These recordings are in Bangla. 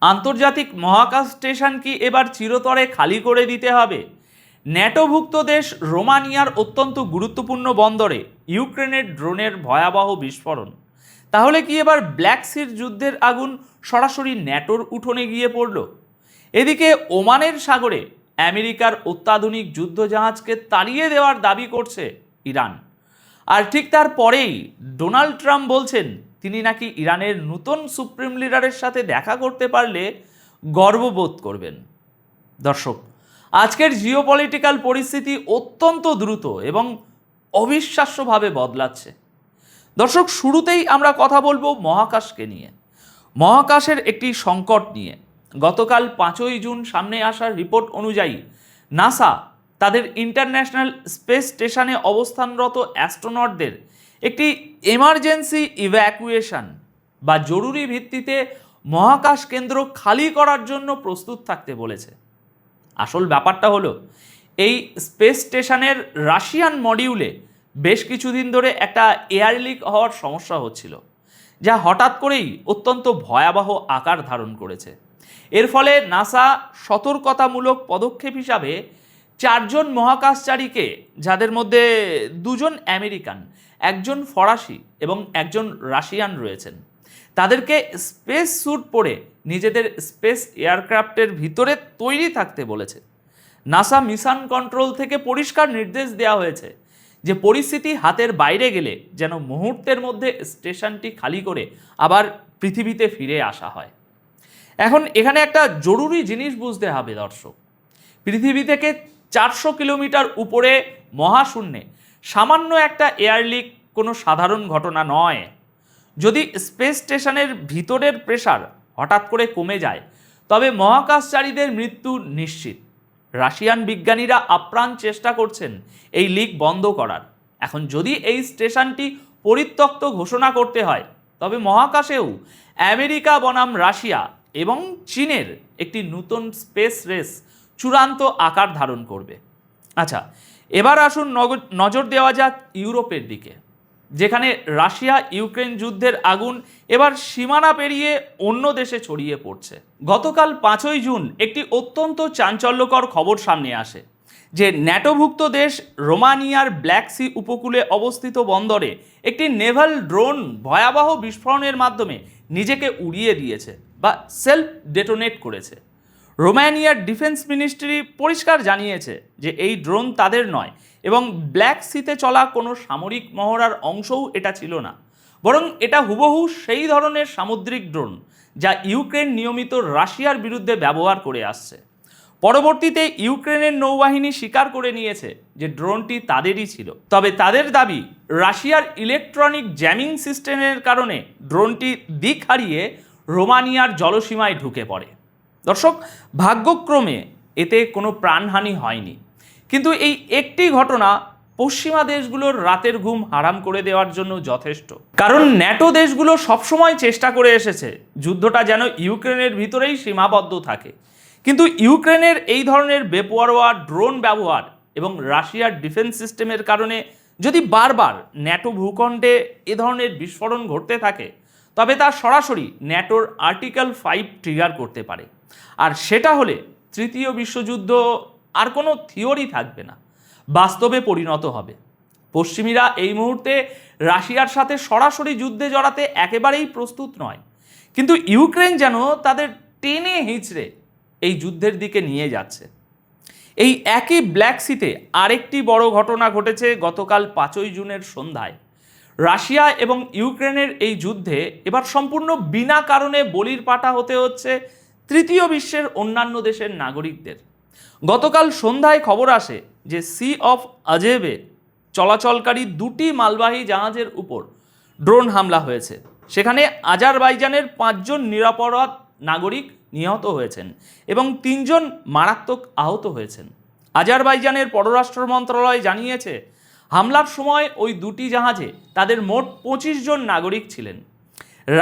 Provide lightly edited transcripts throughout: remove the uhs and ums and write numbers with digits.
আন্তর্জাতিক মহাকাশ স্টেশন কি এবার চিরতরে খালি করে দিতে হবে? ন্যাটোভুক্ত দেশ রোমানিয়ার অত্যন্ত গুরুত্বপূর্ণ বন্দরে ইউক্রেনের ড্রোনের ভয়াবহ বিস্ফোরণ। তাহলে কি এবার ব্ল্যাক সির যুদ্ধের আগুন সরাসরি ন্যাটোর উঠোনে গিয়ে পড়ল? এদিকে ওমানের সাগরে আমেরিকার অত্যাধুনিক যুদ্ধজাহাজকে তাড়িয়ে দেওয়ার দাবি করছে ইরান। আর ঠিক তারপরেই ডোনাল্ড ট্রাম্প বলছেন তিনি নাকি ইরানের নতুন সুপ্রিম লিডারের সাথে দেখা করতে পারলে গর্ববোধ করবেন। দর্শক, আজকের জিওপলিটিক্যাল পরিস্থিতি অত্যন্ত দ্রুত এবং অবিশ্বাস্যভাবে বদলাচ্ছে। দর্শক, শুরুতেই আমরা কথা বলবো মহাকাশকে নিয়ে, মহাকাশের একটি সংকট নিয়ে। গতকাল 5ই জুন সামনে আসার রিপোর্ট অনুযায়ী নাসা তাদের ইন্টারন্যাশনাল স্পেস স্টেশনে অবস্থানরত অ্যাস্ট্রোনটদের একটি এমার্জেন্সি ইভ্যাকুয়েশন বা জরুরি ভিত্তিতে মহাকাশ কেন্দ্র খালি করার জন্য প্রস্তুত থাকতে বলেছে। আসল ব্যাপারটা হলো, এই স্পেস স্টেশনের রাশিয়ান মডিউলে বেশ কিছুদিন ধরে একটা এয়ার লিক হওয়ার সমস্যা হচ্ছিল, যা হঠাৎ করেই অত্যন্ত ভয়াবহ আকার ধারণ করেছে। এর ফলে নাসা সতর্কতামূলক পদক্ষেপ হিসাবে 4 জন মহাকাশচারীকে, যাদের মধ্যে 2 জন আমেরিকান, 1 জন ফরাসি এবং 1 জন রাশিয়ান রয়েছেন, তাদেরকে স্পেস স্যুট পরে নিজেদের স্পেস এয়ারক্রাফটের ভিতরে তৈরি থাকতে বলেছে। নাসা মিশন কন্ট্রোল থেকে পরিষ্কার নির্দেশ দেওয়া হয়েছে যে পরিস্থিতি হাতের বাইরে গেলে যেন মুহূর্তের মধ্যে স্টেশনটি খালি করে আবার পৃথিবীতে ফিরে আসা হয়। এখন এখানে একটা জরুরি জিনিস বুঝতে হবে দর্শক, পৃথিবী থেকে 400 কিলোমিটার উপরে মহাশূন্যে সামান্য একটা এয়ার লিক কোনো সাধারণ ঘটনা নয়। যদি স্পেস স্টেশনের ভিতরের প্রেসার হঠাৎ করে কমে যায়, তবে মহাকাশচারীদের মৃত্যু নিশ্চিত। রাশিয়ান বিজ্ঞানীরা আপ্রাণ চেষ্টা করছেন এই লিক বন্ধ করার। এখন যদি এই স্টেশনটি পরিত্যক্ত ঘোষণা করতে হয়, তবে মহাকাশেও আমেরিকা বনাম রাশিয়া এবং চীনের একটি নতুন স্পেস রেস চূড়ান্ত আকার ধারণ করবে। আচ্ছা, এবার আসুন নজর দেওয়া যাক ইউরোপের দিকে, যেখানে রাশিয়া ইউক্রেন যুদ্ধের আগুন এবার সীমানা পেরিয়ে অন্য দেশে ছড়িয়ে পড়ছে। গতকাল 5ই জুন একটি অত্যন্ত চাঞ্চল্যকর খবর সামনে আসে যে ন্যাটোভুক্ত দেশ রোমানিয়ার ব্ল্যাক সি উপকূলে অবস্থিত বন্দরে একটি নেভাল ড্রোন ভয়াবহ বিস্ফোরণের মাধ্যমে নিজেকে উড়িয়ে দিয়েছে বা সেলফ ডেটোনেট করেছে। রোমানিয়ার ডিফেন্স মিনিস্ট্রি পরিষ্কার জানিয়েছে যে এই ড্রোন তাদের নয় এবং ব্ল্যাক সিতে চলা কোনো সামরিক মহড়ার অংশও এটা ছিল না, বরং এটা হুবহু সেই ধরনের সামুদ্রিক ড্রোন যা ইউক্রেন নিয়মিত রাশিয়ার বিরুদ্ধে ব্যবহার করে আসছে। পরবর্তীতে ইউক্রেনের নৌবাহিনী স্বীকার করে নিয়েছে যে ড্রোনটি তাদেরই ছিল, তবে তাদের দাবি রাশিয়ার ইলেকট্রনিক জ্যামিং সিস্টেমের কারণে ড্রোনটি দিক হারিয়ে রোমানিয়ার জলসীমায় ঢুকে পড়ে। দর্শক, ভাগ্যক্রমে এতে কোনো প্রাণহানি হয়নি, কিন্তু এই একটি ঘটনা পশ্চিমা দেশগুলোর রাতের ঘুম হারাম করে দেওয়ার জন্য যথেষ্ট। কারণ ন্যাটো দেশগুলো সবসময় চেষ্টা করে এসেছে যুদ্ধটা যেন ইউক্রেনের ভিতরেই সীমাবদ্ধ থাকে, কিন্তু ইউক্রেনের এই ধরনের বেপরোয়া ড্রোন ব্যবহার এবং রাশিয়ার ডিফেন্স সিস্টেমের কারণে যদি বারবার ন্যাটো ভূখণ্ডে এ ধরনের বিস্ফোরণ ঘটতে থাকে, তবে তা সরাসরি ন্যাটোর আর্টিকেল 5 ট্রিগার করতে পারে। আর সেটা হলে তৃতীয় বিশ্বযুদ্ধ আর কোনো থিওরি থাকবে না, বাস্তবে পরিণত হবে। পশ্চিমীরা এই মুহূর্তে রাশিয়ার সাথে সরাসরি যুদ্ধে জড়াতে একেবারেই প্রস্তুত নয়, কিন্তু ইউক্রেন যেন তাদের টেনে হিঁচড়ে এই যুদ্ধের দিকে নিয়ে যাচ্ছে। এই একই ব্ল্যাক সিতে আরেকটি বড় ঘটনা ঘটেছে গতকাল 5ই জুনের সন্ধ্যায়। রাশিয়া এবং ইউক্রেনের এই যুদ্ধে এবার সম্পূর্ণ বিনা কারণে বলির পাঠা হতে হচ্ছে তৃতীয় বিশ্বের অন্যান্য দেশের নাগরিকদের। গতকাল সন্ধ্যায় খবর আসে যে সি অফ আজেবে চলাচলকারী 2টি মালবাহী জাহাজের উপর ড্রোন হামলা হয়েছে। সেখানে আজারবাইজানের 5 জন নিরাপরাধ নাগরিক নিহত হয়েছেন এবং 3 জন মারাত্মক আহত হয়েছেন। আজারবাইজানের পররাষ্ট্র মন্ত্রণালয় জানিয়েছে হামলার সময় ওই 2টি জাহাজে তাদের মোট 25 জন নাগরিক ছিলেন।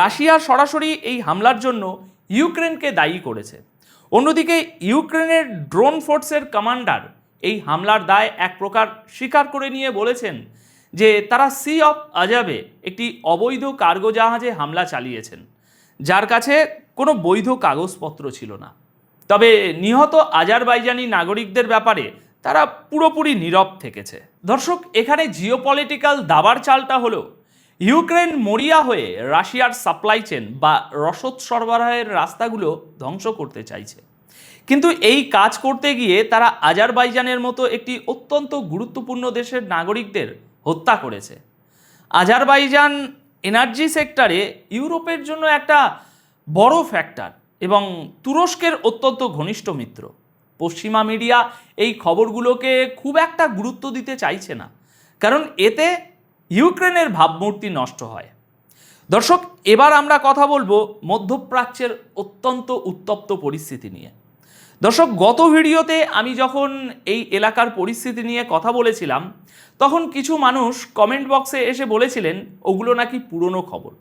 রাশিয়া সরাসরি এই হামলার জন্য ইউক্রেনকে দায়ী করেছে। অন্যদিকে ইউক্রেনের ড্রোন ফোর্সের কমান্ডার এই হামলার দায় এক প্রকার স্বীকার করে নিয়ে বলেছেন যে তারা সি অফ আজাবে একটি অবৈধ কার্গো জাহাজে হামলা চালিয়েছেন, যার কাছে কোনো বৈধ কাগজপত্র ছিল না। তবে নিহত আজারবাইজানি নাগরিকদের ব্যাপারে তারা পুরোপুরি নীরব থেকেছে। দর্শক, এখানে জিওপলিটিক্যাল দাবার চালটা হলো ইউক্রেন মরিয়া হয়ে রাশিয়ার সাপ্লাই চেন বা রসদ সরবরাহের রাস্তাগুলো ধ্বংস করতে চাইছে, কিন্তু এই কাজ করতে গিয়ে তারা আজারবাইজানের মতো একটি অত্যন্ত গুরুত্বপূর্ণ দেশের নাগরিকদের হত্যা করেছে। আজারবাইজান এনার্জি সেক্টরে ইউরোপের জন্য একটা বড় ফ্যাক্টর এবং তুরস্কের অত্যন্ত ঘনিষ্ঠ মিত্র। পশ্চিমা মিডিয়া এই খবরগুলোকে খুব একটা গুরুত্ব দিতে চাইছে না, কারণ এতে ইউক্রেনের ভাবমূর্তি নষ্ট হয়। দর্শক, এবার আমরা কথা বলবো মধ্যপ্রাচ্যের অত্যন্ত উত্তপ্ত পরিস্থিতি নিয়ে। দর্শক, গত ভিডিওতে আমি যখন এই এলাকার পরিস্থিতি নিয়ে কথা বলেছিলাম, তখন কিছু মানুষ কমেন্ট বক্সে এসে বলেছিলেন ওগুলো নাকি পুরনো খবর।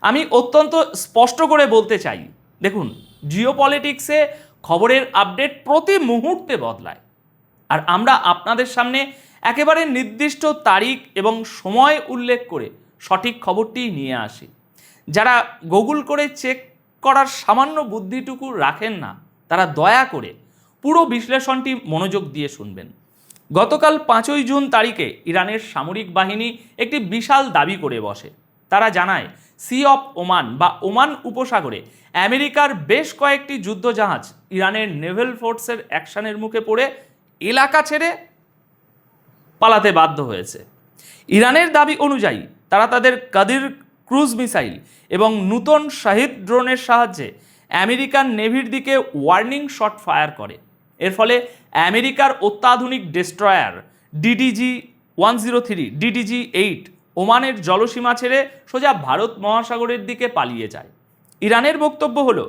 আমি অত্যন্ত স্পষ্ট করে বলতে চাই, দেখুন, জিওপলিটিক্সে খবরের আপডেট প্রতি মুহূর্তে বদলায়, আর আমরা আপনাদের সামনে একেবারে নির্দিষ্ট তারিখ এবং সময় উল্লেখ করে সঠিক খবরটি নিয়ে আসি। যারা গুগল করে চেক করার সামান্য বুদ্ধিটুকু রাখেন না, তারা দয়া করে পুরো বিশ্লেষণটি মনোযোগ দিয়ে শুনবেন। গতকাল 5ই জুন তারিখে ইরানের সামরিক বাহিনী একটি বিশাল দাবি করে বসে। তারা জানায় সি অফ ওমান বা ওমান উপসাগরে আমেরিকার বেশ কয়েকটি যুদ্ধজাহাজ ইরানের নেভেল ফোর্সের অ্যাকশনের মুখে পড়ে এলাকা ছেড়ে পালাতে বাধ্য হয়েছে। ইরানের দাবি অনুযায়ী তারা তাদের কাদির ক্রুজ মিসাইল এবং নূতন শাহিদ ড্রোনের সাহায্যে আমেরিকান নেভির দিকে ওয়ার্নিং শট ফায়ার করে। এর ফলে আমেরিকার অত্যাধুনিক ডেস্ট্রয়ার DDG-103, DDG-8 ওমানের জলসীমা ছেড়ে সোজা ভারত মহাসাগরের দিকে পালিয়ে যায়। ইরানের বক্তব্য হলো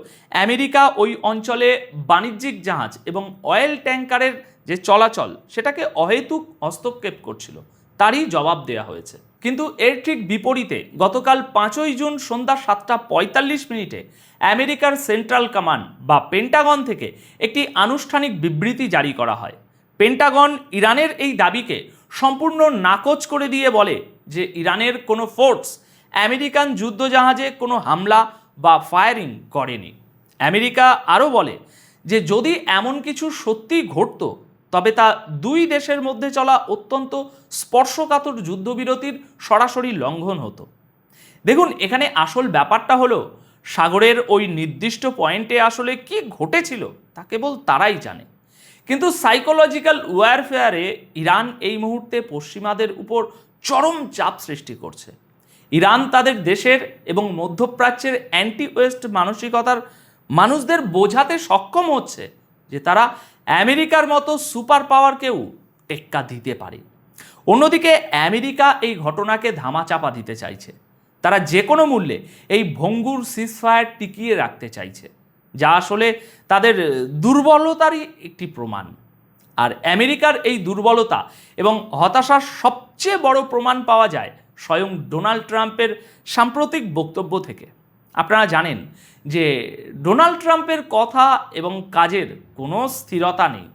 আমেরিকা ওই অঞ্চলে বাণিজ্যিক জাহাজ এবং অয়েল ট্যাঙ্কারের যে চলাচল সেটাকে অহেতুক হস্তক্ষেপ করছিল, তারই জবাব দেওয়া হয়েছে। কিন্তু এর ঠিক বিপরীতে গতকাল 5ই জুন সন্ধ্যা 7:45 আমেরিকার সেন্ট্রাল কমান্ড বা পেন্টাগন থেকে একটি আনুষ্ঠানিক বিবৃতি জারি করা হয়। পেন্টাগন ইরানের এই দাবিকে সম্পূর্ণ নাকচ করে দিয়ে বলে যে ইরানের কোনো ফোর্স আমেরিকান যুদ্ধজাহাজে কোনো হামলা বা ফায়ারিং করেনি। আমেরিকা আরও বলে যে যদি এমন কিছু সত্যি ঘটত, তবে তা দুই দেশের মধ্যে চলা অত্যন্ত স্পর্শকাতর যুদ্ধবিরতির সরাসরি লঙ্ঘন হতো। দেখুন, এখানে আসল ব্যাপারটা হলো সাগরের ওই নির্দিষ্ট পয়েন্টে আসলে কি ঘটেছিল তা কেবল তারাই জানে। কিন্তু সাইকোলজিক্যাল ওয়ারফেয়ারে ইরান এই মুহূর্তে পশ্চিমাদের উপর চরম চাপ সৃষ্টি করছে। ইরান তাদের দেশের এবং মধ্যপ্রাচ্যের অ্যান্টি ওয়েস্ট মানসিকতার মানুষদের বোঝাতে সক্ষম হচ্ছে যে তারা আমেরিকার মতো সুপার পাওয়ারকেও টেক্কা দিতে পারে। অন্যদিকে আমেরিকা এই ঘটনাকে ধামাচাপা দিতে চাইছে। তারা যে কোনো মূল্যে এই ভঙ্গুর সিজফায়ার টিকিয়ে রাখতে চাইছে, যা আসলে তাদের দুর্বলতারই একটি প্রমাণ। আর আমেরিকার এই দুর্বলতা এবং হতাশার সবচেয়ে বড় প্রমাণ পাওয়া যায় স্বয়ং ডোনাল্ড ট্রাম্পের সাম্প্রতিক বক্তব্য থেকে। আপনারা জানেন যে ডোনাল্ড ট্রাম্পের কথা এবং কাজের কোনো স্থিরতা নেই।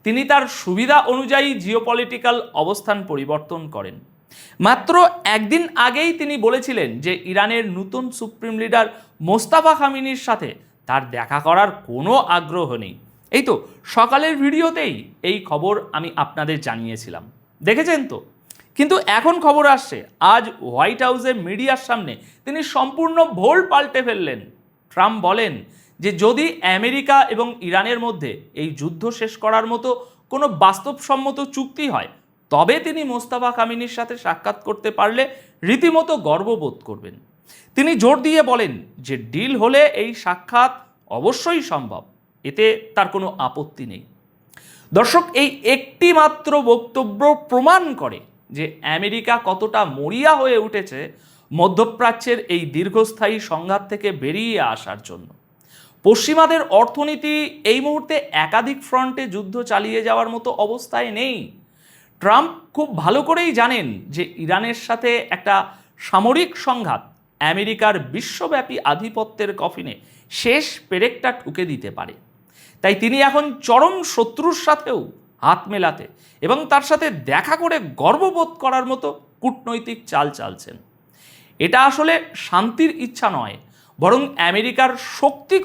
তিনি তার সুবিধা অনুযায়ী জিওপলিটিক্যাল অবস্থান পরিবর্তন করেন। মাত্র একদিন আগেই তিনি বলেছিলেন যে ইরানের নতুন সুপ্রিম লিডার মোস্তাফা খামিনির সাথে তার দেখা করার কোনো আগ্রহ নেই। এই তো সকালের ভিডিওতেই এই খবর আমি আপনাদের জানিয়েছিলাম, দেখেছেন তো। কিন্তু এখন খবর আসছে আজ হোয়াইট হাউসে মিডিয়ার সামনে তিনি সম্পূর্ণ ভোল পাল্টে ফেললেন। ট্রাম্প বলেন যে যদি আমেরিকা এবং ইরানের মধ্যে এই যুদ্ধ শেষ করার মতো কোনো বাস্তবসম্মত চুক্তি হয়, তবে তিনি মোস্তাফা খামিনির সাথে সাক্ষাৎ করতে পারলে রীতিমতো গর্ববোধ করবেন। তিনি জোর দিয়ে বলেন যে ডিল হলে এই সাক্ষাৎ অবশ্যই সম্ভব, এতে তার কোনো আপত্তি নেই। দর্শক, এই একটি মাত্র বক্তব্য প্রমাণ করে যে আমেরিকা কতটা মরিয়া হয়ে উঠেছে মধ্যপ্রাচ্যের এই দীর্ঘস্থায়ী সংঘাত থেকে বেরিয়ে আসার জন্য। পশ্চিমাদের অর্থনীতি এই মুহূর্তে একাধিক ফ্রন্টে যুদ্ধ চালিয়ে যাওয়ার মতো অবস্থায় নেই। ট্রাম্প খুব ভালো করেই জানেন যে ইরানের সাথে একটা সামরিক সংঘাত আমেরিকার বিশ্বব্যাপী আধিপত্যের কফিনে শেষ পেরেকটা ঠুকে দিতে পারে। তাই তিনি এখন চরম শত্রুর সাথেও হাত মেলাতে এবং তার সাথে দেখা করে গর্ববোধ করার মতো কূটনৈতিক চাল চালছেন। এটা আসলে শান্তির ইচ্ছা নয়, বরং আমেরিকার শক্তি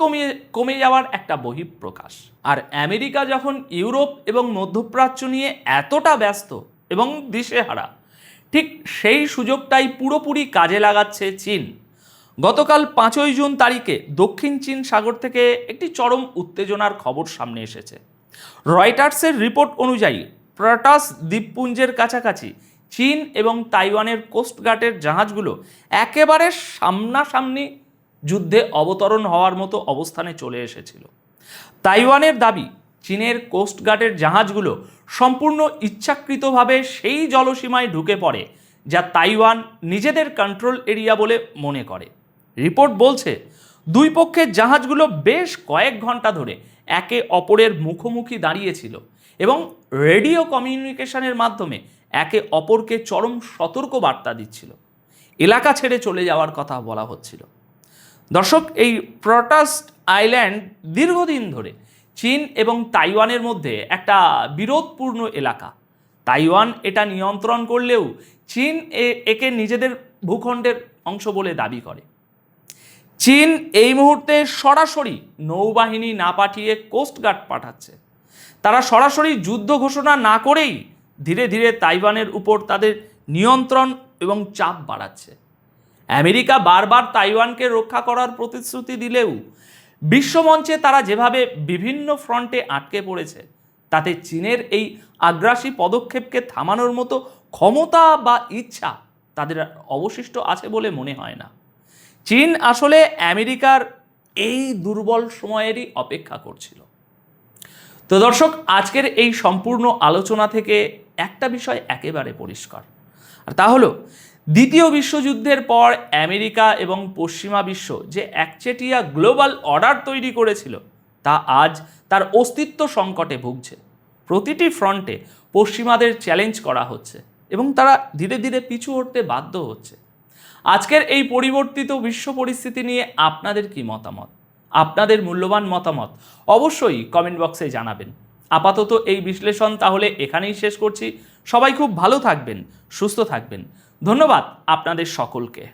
কমে যাওয়ার একটা বহিঃপ্রকাশ। আর আমেরিকা যখন ইউরোপ এবং মধ্যপ্রাচ্য নিয়ে এতটা ব্যস্ত এবং দিশেহারা, ঠিক সেই সুযোগটাই পুরোপুরি কাজে লাগাচ্ছে চীন। গতকাল 5ই জুন তারিখে দক্ষিণ চীন সাগর থেকে একটি চরম উত্তেজনার খবর সামনে এসেছে। রয়টার্সের রিপোর্ট অনুযায়ী প্রটাস দ্বীপপুঞ্জের কাছাকাছি চীন এবং তাইওয়ানের কোস্টগার্ডের জাহাজগুলো একেবারে সামনাসামনি যুদ্ধে অবতরণ হওয়ার মতো অবস্থানে চলে এসেছিল। তাইওয়ানের দাবি, চীনের কোস্টগার্ডের জাহাজগুলো সম্পূর্ণ ইচ্ছাকৃতভাবে সেই জলসীমায় ঢুকে পড়ে যা তাইওয়ান নিজেদের কন্ট্রোল এরিয়া বলে মনে করে। রিপোর্ট বলছে, দুই পক্ষের জাহাজগুলো বেশ কয়েক ঘন্টা ধরে একে অপরের মুখোমুখি দাঁড়িয়েছিল এবং রেডিও কমিউনিকেশনের মাধ্যমে একে অপরকে চরম সতর্ক বার্তা দিচ্ছিল। এলাকা ছেড়ে চলে যাওয়ার কথা বলা হচ্ছিল। দর্শক, এই প্রটাস আইল্যান্ড দীর্ঘদিন ধরে চীন এবং তাইওয়ানের মধ্যে একটা বিরোধপূর্ণ এলাকা। তাইওয়ান এটা নিয়ন্ত্রণ করলেও চীন একে নিজেদের ভূখণ্ডের অংশ বলে দাবি করে। চীন এই মুহূর্তে সরাসরি নৌবাহিনী না পাঠিয়ে কোস্টগার্ড পাঠাচ্ছে। তারা সরাসরি যুদ্ধ ঘোষণা না করেই ধীরে ধীরে তাইওয়ানের উপর তাদের নিয়ন্ত্রণ এবং চাপ বাড়াচ্ছে। আমেরিকা বারবার তাইওয়ানকে রক্ষা করার প্রতিশ্রুতি দিলেও বিশ্বমঞ্চে তারা যেভাবে বিভিন্ন ফ্রন্টে আটকে পড়েছে, তাতে চীনের এই আগ্রাসী পদক্ষেপকে থামানোর মতো ক্ষমতা বা ইচ্ছা তাদের অবশিষ্ট আছে বলে মনে হয় না। চীন আসলে আমেরিকার এই দুর্বল সময়েরই অপেক্ষা করছিল। তো দর্শক, আজকের এই সম্পূর্ণ আলোচনা থেকে একটা বিষয় একেবারে পরিষ্কার, আর তা হলো দ্বিতীয় বিশ্বযুদ্ধের পর আমেরিকা এবং পশ্চিমা বিশ্ব যে একচেটিয়া গ্লোবাল অর্ডার তৈরি করেছিল, তা আজ তার অস্তিত্ব সংকটে ভুগছে। প্রতিটি ফ্রন্টে পশ্চিমাদের চ্যালেঞ্জ করা হচ্ছে এবং তারা ধীরে ধীরে পিছু হটতে বাধ্য হচ্ছে। আজকের এই পরিবর্তিত বিশ্ব পরিস্থিতি নিয়ে আপনাদের কি মতামত? আপনাদের মূল্যবান মতামত অবশ্যই কমেন্ট বক্সে জানাবেন। আপাতত এই বিশ্লেষণ তাহলে এখানেই শেষ করছি। সবাই খুব ভালো থাকবেন, সুস্থ থাকবেন। ধন্যবাদ আপনাদের সকলকে।